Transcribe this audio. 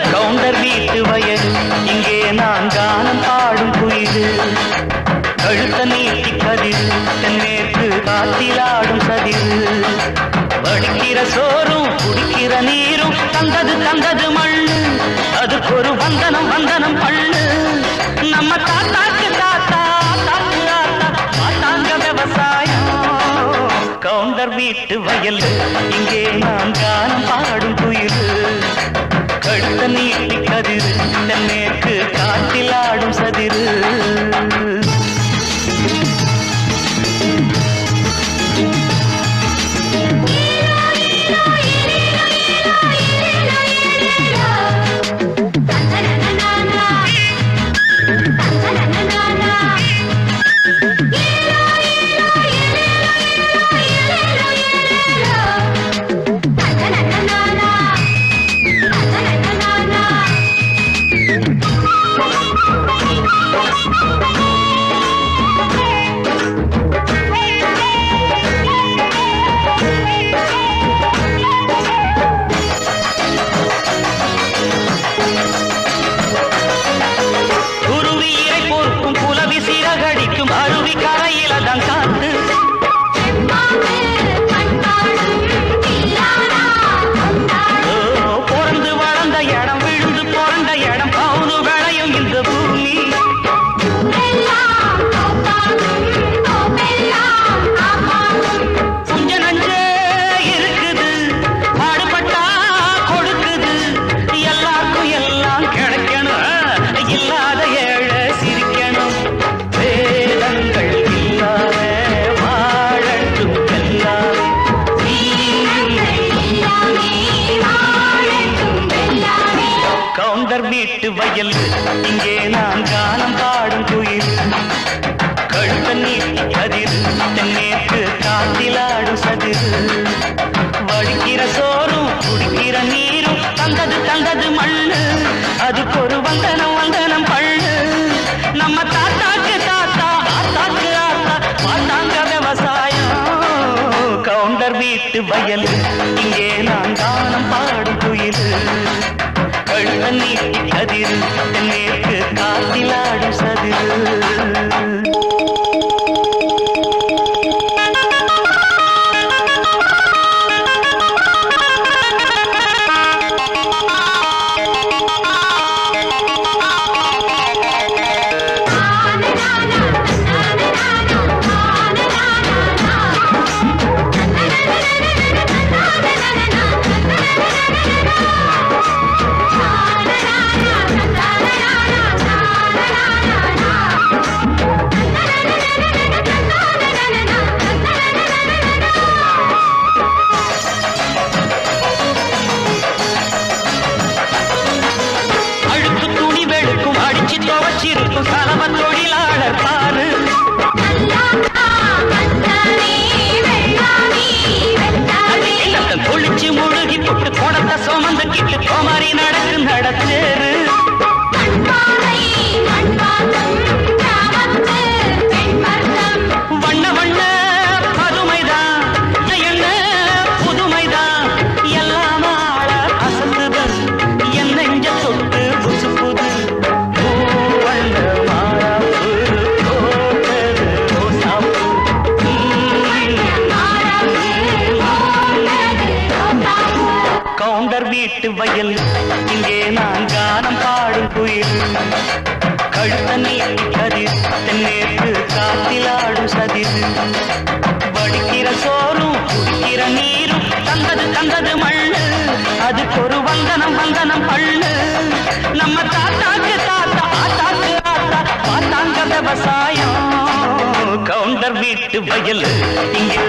counter வீட்டு வயது இங்கே நான் கானம் பாடும் குயிது கழுத்த நீட்டி கதிர் தென்மேற்கு காத்திலாடும் சதிர் வடிக்கிற சோறும் குடிக்கிற நீரும் தந்தது தந்தது மண்ணு அதுக்கு ஒரு வந்தனம் வந்தனம் பண்ணு நம்ம தாத்தாக்கு தாத்தா தாக்கு ஆத்தா மாட்டாங்க விவசாயம் கவுண்டர் வீட்டு வயல் இங்கே நான் கானம் பாடும் குயில் கழுத்த நீட்டி கதிர் தென்மேற்கு காத்திலாடும் சதிர் வீட்டு வயல் இங்கே நான் கானம் பாடும் குயில் கழுத்த நீட்டி கதிர் தென்மேற்கு காத்திலாடும் சதிர் வடிக்கிற சோறும் குடிக்கிற நீரும் தந்தது தந்தது மண்ணு அதுக்கு ஒரு வந்தனம் வந்தனம் பண்ணு நம்ம தாத்தாக்கு தாத்தா ஆத்தாக்கு ஆத்தா பார்த்தாங்க விவசாயம் கவுண்டர் வீட்டு வயல் இங்கே நான் கானம் பாடும் குயில் கழுத்த நீட்டி கதிர் தென்மேற்கு காத்திலாடும் சதிர் தொழிலாளர் பாரு தொழிச்சு முழுகி போட்டு குடத்தை சுமந்து கிட்டு கோமாரி நடக்கு நடத்தேரு வண்ண வண்ண பதுமைதான் என்ன புதுமைதான் எல்லாம் ஆள அசத்துது என் நெஞ்ச தொட்டு புசு புது கவுண்டர் வீட்டு வயல் இங்கே நான் கானம் பாடும் குயில் கழுத்த நீட்டி கதிர் தென்மேற்கு காத்திலாடும் சதிர் வடிக்கிற சோறும் குடிக்கிற நீரும் தந்தது தந்தது மண்ணு அதுக்கு ஒரு வந்தனம் வந்தனம் பண்ணு நம்ம தாத்தாக்கு தாத்தா ஆத்தாக்கு ஆத்தா பார்த்தாங்க விவசாயம் கவுண்டர் வீட்டு வயல் இங்கே